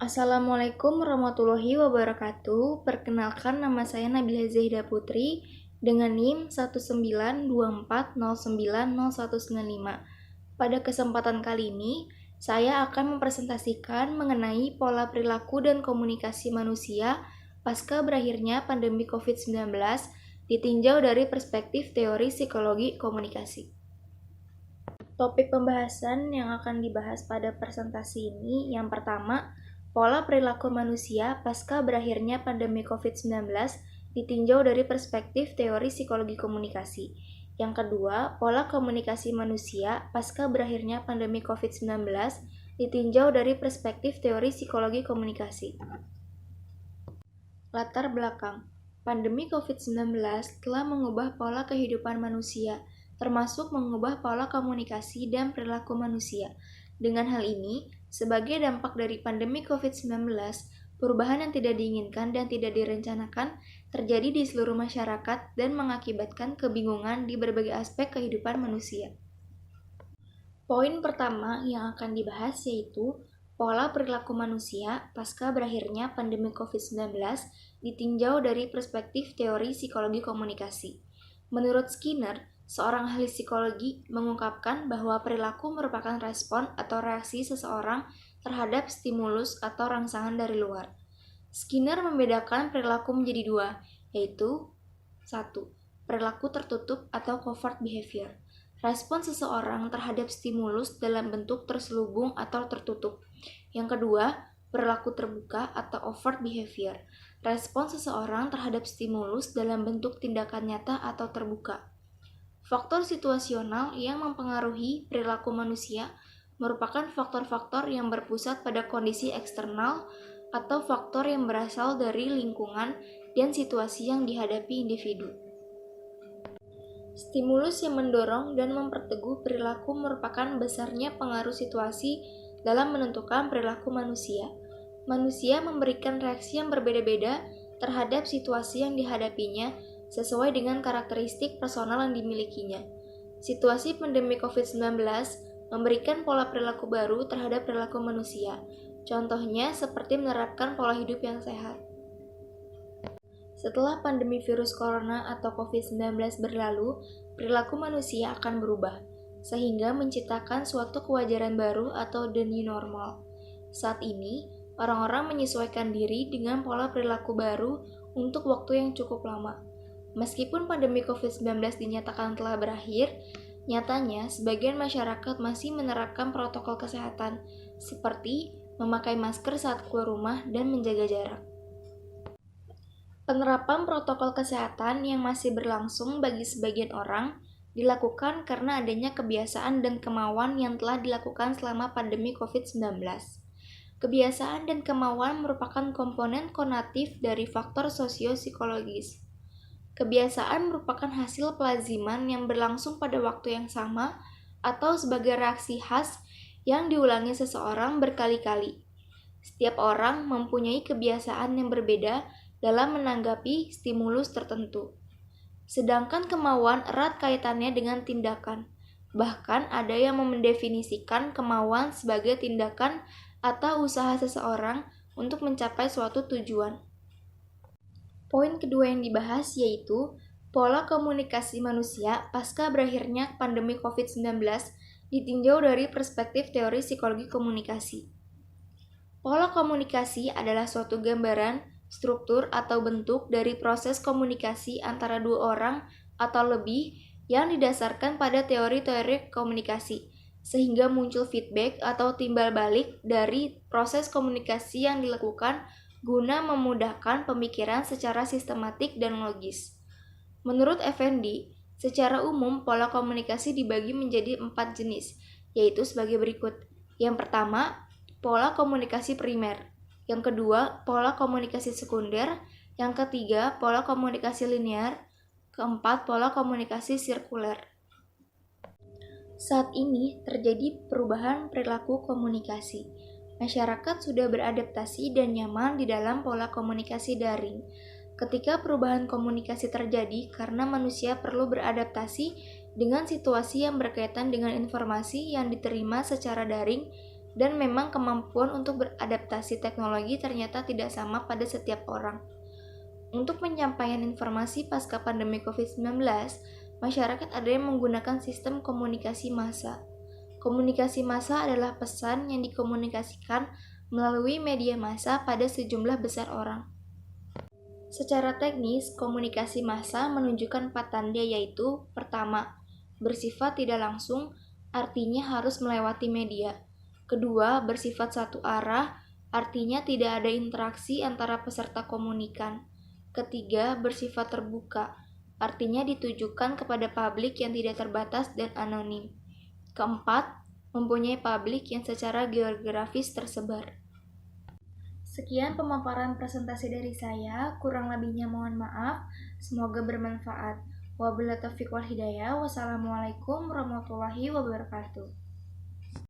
Assalamualaikum warahmatullahi wabarakatuh. Perkenalkan, nama saya Nabila Zahida Putri dengan NIM 19240909195. Pada kesempatan kali ini, saya akan mempresentasikan mengenai pola perilaku dan komunikasi manusia pasca berakhirnya pandemi COVID-19 ditinjau dari perspektif teori psikologi komunikasi. Topik pembahasan yang akan dibahas pada presentasi ini yang pertama, pola perilaku manusia pasca berakhirnya pandemi COVID-19 ditinjau dari perspektif teori psikologi komunikasi. Yang kedua, pola komunikasi manusia pasca berakhirnya pandemi COVID-19 ditinjau dari perspektif teori psikologi komunikasi. Latar belakang, pandemi COVID-19 telah mengubah pola kehidupan manusia, termasuk mengubah pola komunikasi dan perilaku manusia. Dengan hal ini, sebagai dampak dari pandemi COVID-19, perubahan yang tidak diinginkan dan tidak direncanakan terjadi di seluruh masyarakat dan mengakibatkan kebingungan di berbagai aspek kehidupan manusia. Poin pertama yang akan dibahas yaitu pola perilaku manusia pasca berakhirnya pandemi COVID-19 ditinjau dari perspektif teori psikologi komunikasi. Menurut Skinner, seorang ahli psikologi mengungkapkan bahwa perilaku merupakan respon atau reaksi seseorang terhadap stimulus atau rangsangan dari luar. Skinner membedakan perilaku menjadi dua, yaitu 1. Perilaku tertutup atau covert behavior. Respon seseorang terhadap stimulus dalam bentuk terselubung atau tertutup. Yang kedua, perilaku terbuka atau overt behavior. Respon seseorang terhadap stimulus dalam bentuk tindakan nyata atau terbuka. Faktor situasional yang mempengaruhi perilaku manusia merupakan faktor-faktor yang berpusat pada kondisi eksternal atau faktor yang berasal dari lingkungan dan situasi yang dihadapi individu. Stimulus yang mendorong dan memperteguh perilaku merupakan besarnya pengaruh situasi dalam menentukan perilaku manusia. Manusia memberikan reaksi yang berbeda-beda terhadap situasi yang dihadapinya sesuai dengan karakteristik personal yang dimilikinya. Situasi pandemi COVID-19 memberikan pola perilaku baru terhadap perilaku manusia. Contohnya seperti menerapkan pola hidup yang sehat. Setelah pandemi virus corona atau COVID-19 berlalu, perilaku manusia akan berubah, sehingga menciptakan suatu kewajaran baru atau the new normal. Saat ini, orang-orang menyesuaikan diri dengan pola perilaku baru untuk waktu yang cukup lama. Meskipun pandemi COVID-19 dinyatakan telah berakhir, nyatanya sebagian masyarakat masih menerapkan protokol kesehatan, seperti memakai masker saat keluar rumah dan menjaga jarak. Penerapan protokol kesehatan yang masih berlangsung bagi sebagian orang dilakukan karena adanya kebiasaan dan kemauan yang telah dilakukan selama pandemi COVID-19. Kebiasaan dan kemauan merupakan komponen konatif dari faktor sosio-psikologis. Kebiasaan merupakan hasil pelaziman yang berlangsung pada waktu yang sama atau sebagai reaksi khas yang diulangi seseorang berkali-kali. Setiap orang mempunyai kebiasaan yang berbeda dalam menanggapi stimulus tertentu. Sedangkan kemauan erat kaitannya dengan tindakan. Bahkan ada yang mendefinisikan kemauan sebagai tindakan atau usaha seseorang untuk mencapai suatu tujuan. Poin kedua yang dibahas yaitu pola komunikasi manusia pasca berakhirnya pandemi COVID-19 ditinjau dari perspektif teori psikologi komunikasi. Pola komunikasi adalah suatu gambaran, struktur atau bentuk dari proses komunikasi antara dua orang atau lebih yang didasarkan pada teori-teori komunikasi, sehingga muncul feedback atau timbal balik dari proses komunikasi yang dilakukan guna memudahkan pemikiran secara sistematik dan logis. Menurut Effendi, secara umum pola komunikasi dibagi menjadi 4 jenis, yaitu sebagai berikut. Yang pertama, pola komunikasi primer. Yang kedua, pola komunikasi sekunder. Yang ketiga, pola komunikasi linear. Keempat, pola komunikasi sirkuler. Saat ini terjadi perubahan perilaku komunikasi. Masyarakat sudah beradaptasi dan nyaman di dalam pola komunikasi daring. Ketika perubahan komunikasi terjadi karena manusia perlu beradaptasi dengan situasi yang berkaitan dengan informasi yang diterima secara daring Dan memang kemampuan untuk beradaptasi teknologi ternyata tidak sama pada setiap orang. Untuk penyampaian informasi pasca pandemi COVID-19, masyarakat ada yang menggunakan sistem komunikasi massa. Komunikasi massa adalah pesan yang dikomunikasikan melalui media massa pada sejumlah besar orang. Secara teknis, komunikasi massa menunjukkan 4 tanda yaitu: pertama, bersifat tidak langsung, artinya harus melewati media. Kedua, bersifat satu arah, artinya tidak ada interaksi antara peserta komunikan. Ketiga, bersifat terbuka, artinya ditujukan kepada publik yang tidak terbatas dan anonim. Keempat, mempunyai publik yang secara geografis tersebar. Sekian pemaparan presentasi dari saya, kurang lebihnya mohon maaf, semoga bermanfaat. Wabillahi taufiq wal hidayah. Wassalamualaikum warahmatullahi wabarakatuh.